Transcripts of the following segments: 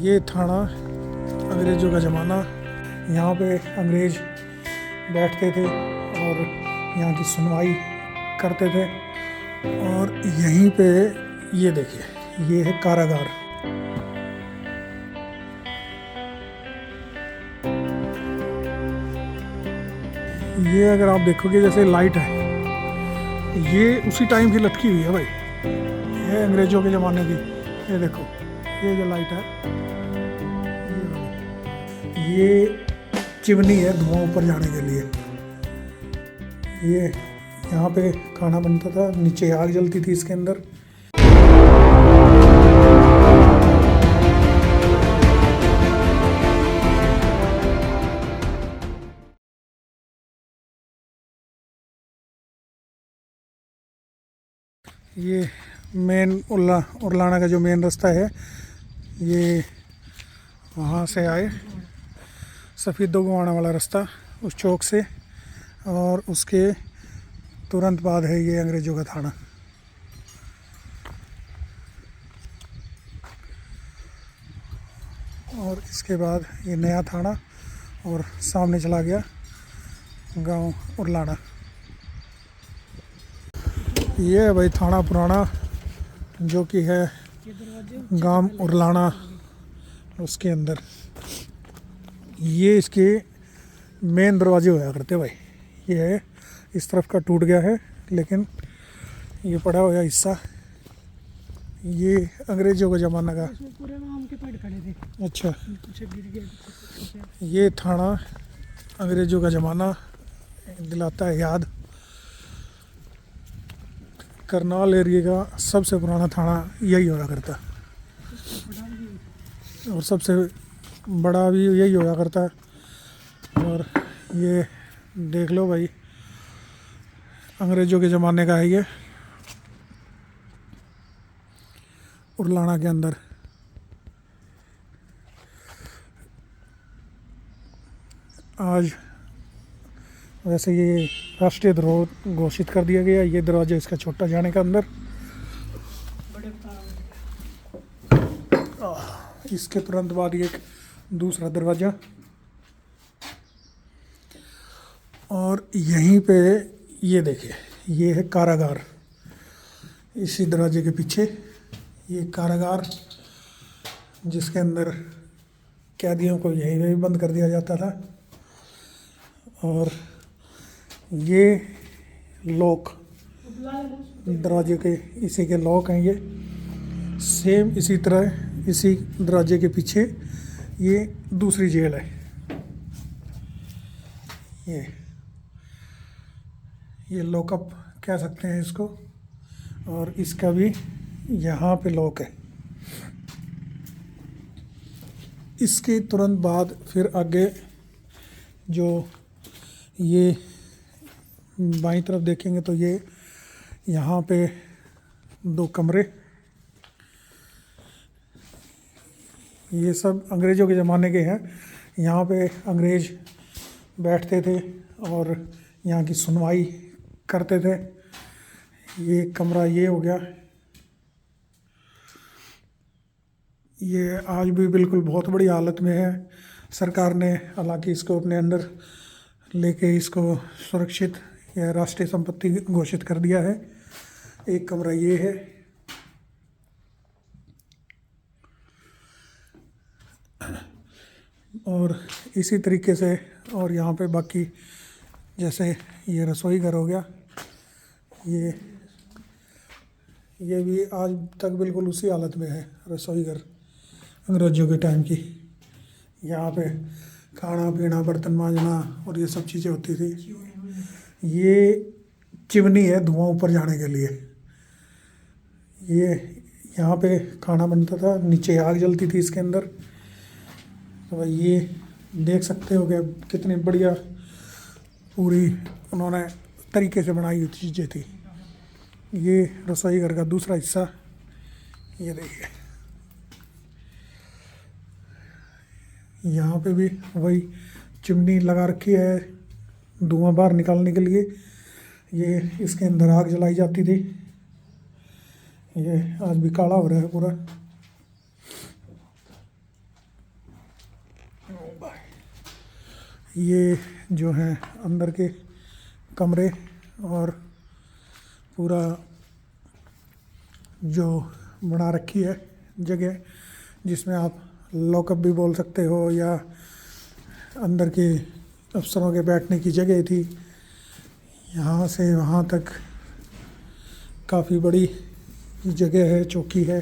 ये थाना अंग्रेज़ों का ज़माना। यहाँ पे अंग्रेज़ बैठते थे और यहाँ की सुनवाई करते थे। और यहीं पे ये देखिए, ये है कारागार। ये अगर आप देखोगे जैसे लाइट है, ये उसी टाइम की लटकी हुई है भाई। ये अंग्रेज़ों के ज़माने की। ये देखो, ये जो लाइट है, ये चिमनी है धुआं ऊपर जाने के लिए। ये यहाँ पे खाना बनता था, नीचे आग जलती थी इसके अंदर। ये मेन उरलाना का जो मेन रास्ता है, ये वहाँ से आए सफ़ीदो गुवाना वाला रास्ता, उस चौक से, और उसके तुरंत बाद है ये अंग्रेज़ों का थाना। और इसके बाद ये नया थाना, और सामने चला गया गांव उरलाना। ये है भाई थाना पुराना, जो कि है गांव उरलाना। उसके अंदर ये इसके मेन दरवाजे होया करते भाई। ये है, इस तरफ का टूट गया है, लेकिन ये पड़ा हुआ हिस्सा ये अंग्रेज़ों के ज़माना का। पूरे आम के पेड़ खड़े थे। अच्छा, कुछ गिर गए। ये थाना अंग्रेज़ों का ज़माना दिलाता है याद। करनाल एरिया का सबसे पुराना थाना यही होया करता, और सबसे बड़ा भी यही होया करता। और ये देख लो भाई, अंग्रेज़ों के ज़माने का है ये, उरलाना के अंदर। आज वैसे ये राष्ट्रीय धरोहर घोषित कर दिया गया। ये दरवाजा इसका छोटा जाने का अंदर। इसके तुरंत बाद ये एक दूसरा दरवाज़ा, और यहीं पे ये देखिए, ये है कारागार। इसी दरवाजे के पीछे ये कारागार, जिसके अंदर कैदियों को यहीं पे भी बंद कर दिया जाता था। और ये लॉक, दरवाजे के इसी के लॉक हैं ये। सेम इसी तरह इसी दरवाजे के पीछे ये दूसरी जेल है। ये लॉकअप कह सकते हैं इसको, और इसका भी यहाँ पे लॉक है। इसके तुरंत बाद फिर आगे जो ये बाईं तरफ देखेंगे तो ये यहाँ पे दो कमरे, ये सब अंग्रेज़ों के ज़माने के हैं। यहाँ पे अंग्रेज़ बैठते थे और यहाँ की सुनवाई करते थे। ये कमरा ये हो गया। ये आज भी बिल्कुल बहुत बड़ी हालत में है। सरकार ने हालांकि इसको अपने अंदर लेके इसको सुरक्षित या राष्ट्रीय संपत्ति घोषित कर दिया है। एक कमरा ये है, और इसी तरीके से, और यहाँ पे बाकी जैसे ये रसोई घर हो गया, ये भी आज तक बिल्कुल उसी हालत में है, रसोई घर अंग्रेज़ों के टाइम की। यहाँ पे खाना पीना, बर्तन मांजना और ये सब चीज़ें होती थी। ये चिमनी है धुआं ऊपर जाने के लिए। ये यहाँ पे खाना बनता था, नीचे आग जलती थी इसके अंदर। तो भाई ये देख सकते हो कि कितनी बढ़िया पूरी उन्होंने तरीके से बनाई हुई चीज़ें थी। ये रसोई घर का दूसरा हिस्सा, ये देखिए, यहाँ पे भी वही चिमनी लगा रखी है धुआं बाहर निकालने के लिए। ये इसके अंदर आग जलाई जाती थी। ये आज भी काला हो रहा है पूरा। ये जो है अंदर के कमरे और पूरा जो बना रखी है जगह, जिसमें आप लॉकअप भी बोल सकते हो या अंदर के अफसरों के बैठने की जगह थी। यहाँ से वहाँ तक काफ़ी बड़ी जगह है, चौकी है,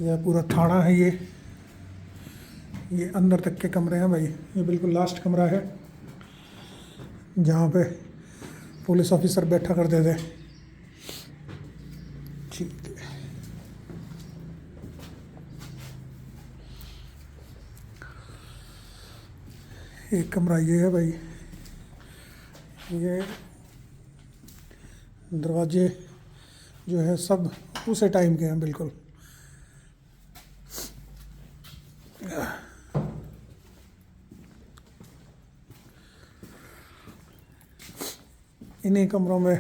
यह पूरा थाना है। ये अंदर तक के कमरे हैं भाई। ये बिल्कुल लास्ट कमरा है जहाँ पे पुलिस ऑफिसर बैठा करते थे। ठीक है, एक कमरा ये है भाई। ये दरवाजे जो है सब उसी टाइम के हैं बिल्कुल। इन्हीं कमरों में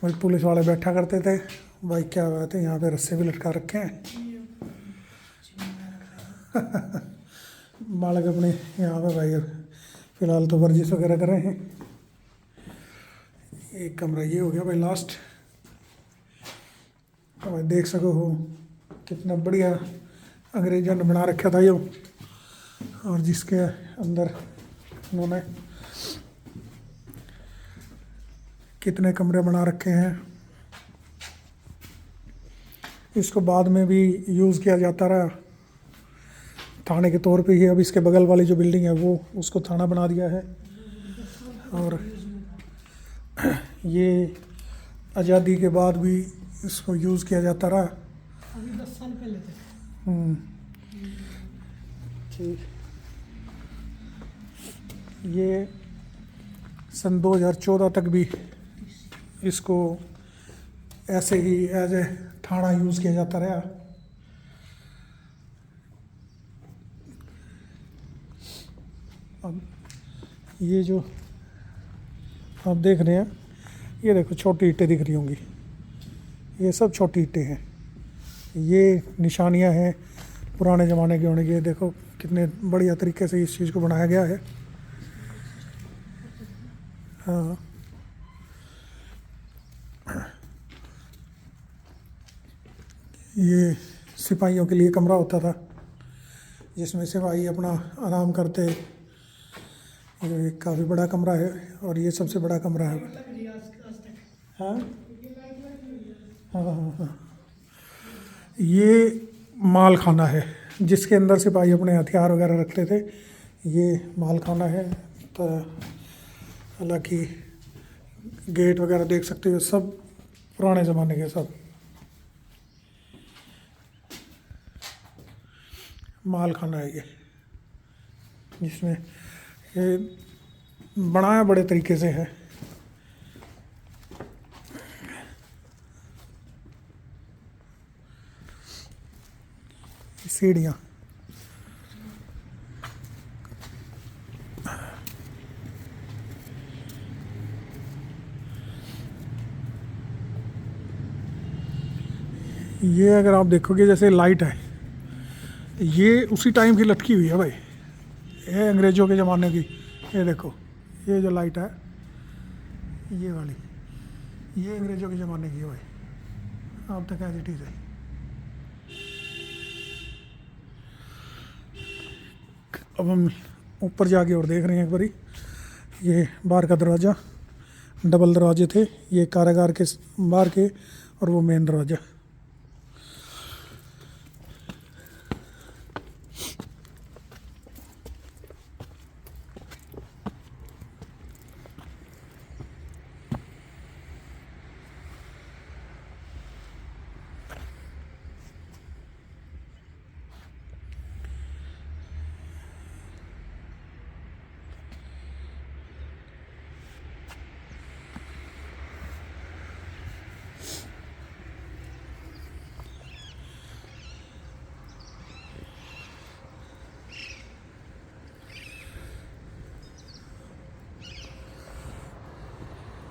भाई पुलिस वाले बैठा करते थे। भाई क्या बात है, यहाँ पे रस्से भी लटका रखे हैं। बालक अपने यहाँ पे भाई फ़िलहाल तो वर्जिश वगैरह कर रहे हैं। एक कमरा ये हो गया भाई लास्ट। तो भाई देख सको हो कितना बढ़िया अंग्रेजों ने बना रखा था ये, और जिसके अंदर उन्होंने कितने कमरे बना रखे हैं। इसको बाद में भी यूज़ किया जाता रहा थाने के तौर पे ही। अब इसके बगल वाली जो बिल्डिंग है वो उसको थाना बना दिया है। और ये आज़ादी के बाद भी इसको यूज़ किया जाता रहा। अभी 10 साल पहले थे। ठीक, ये सन 2014 तक भी इसको ऐसे ही एज ए थाना यूज़ किया जाता रहा। अब ये जो आप देख रहे हैं, ये देखो छोटी ईंटें दिख रही होंगी, ये सब छोटी ईंटें हैं। ये निशानियां हैं पुराने ज़माने के होने की। देखो कितने बढ़िया तरीके से इस चीज़ को बनाया गया है। हाँ, ये सिपाहियों के लिए कमरा होता था जिसमें सिपाही अपना आराम करते। ये काफ़ी बड़ा कमरा है और ये सबसे बड़ा कमरा है। हाँ हाँ हाँ हाँ, ये माल खाना है जिसके अंदर सिपाही अपने हथियार वगैरह रखते थे। ये माल खाना है। तो हालांकि गेट वगैरह देख सकते हो सब पुराने ज़माने के, सब माल खाना है ये, जिसमें ये बनाया बड़े तरीके से है। सीढ़ियाँ, ये अगर आप देखोगे जैसे लाइट है, ये उसी टाइम की लटकी हुई है भाई। ये अंग्रेज़ों के ज़माने की। ये देखो, ये जो लाइट है ये वाली, ये अंग्रेज़ों के ज़माने की है भाई। अब तक एज इट इज़ है। अब हम ऊपर जाके और देख रहे हैं एक बारी। ये बाहर का दरवाज़ा, डबल दरवाजे थे, ये कारागार के बाहर के और वो मेन दरवाज़ा।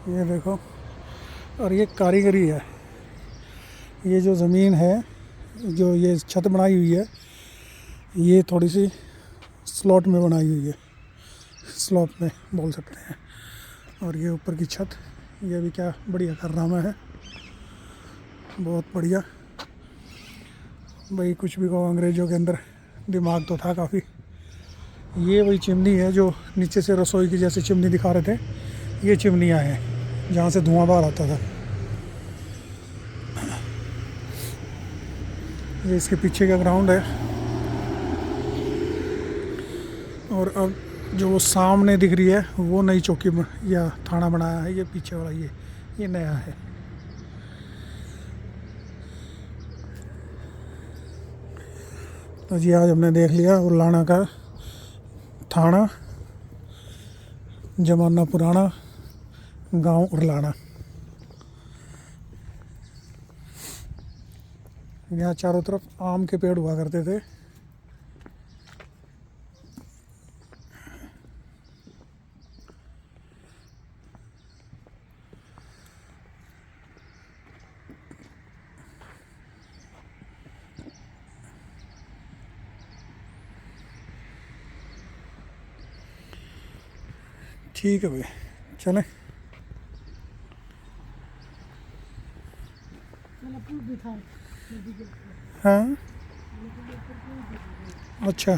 ये देखो, और ये कारीगरी है। ये जो ज़मीन है, जो ये छत बनाई हुई है, ये थोड़ी सी स्लॉट में बनाई हुई है। स्लॉप में बोल सकते हैं। और ये ऊपर की छत, ये भी क्या बढ़िया कारनामा है, बहुत बढ़िया। भाई कुछ भी कहो, अंग्रेज़ों के अंदर दिमाग तो था काफ़ी। ये वही चिमनी है जो नीचे से रसोई की जैसे चिमनी दिखा रहे थे, ये चिमनियाँ हैं जहाँ से धुआं बाहर आता था। ये इसके पीछे का ग्राउंड है। और अब जो वो सामने दिख रही है वो नई चौकी या थाना बनाया है। ये पीछे वाला ये नया है। तो जी आज हमने देख लिया उरलाना का थाना, जमाना पुराना, गांव उरलाना। यहाँ चारों तरफ आम के पेड़ हुआ करते थे। ठीक है भाई, चलें। मतलब पुल भी था नदी के हाँ अच्छा,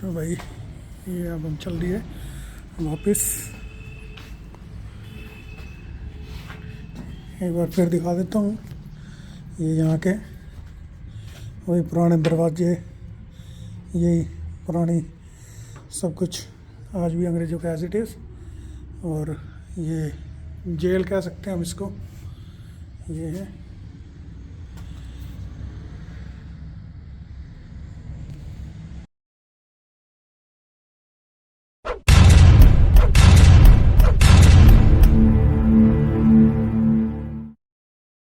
तो भाई ये अब हम चल दिए वापस। एक बार फिर दिखा देता हूँ, ये यहाँ के वही पुराने दरवाजे, यही पुरानी सब कुछ आज भी अंग्रेज़ों का एज इट इज़। और ये जेल कह सकते हैं हम इसको, ये है।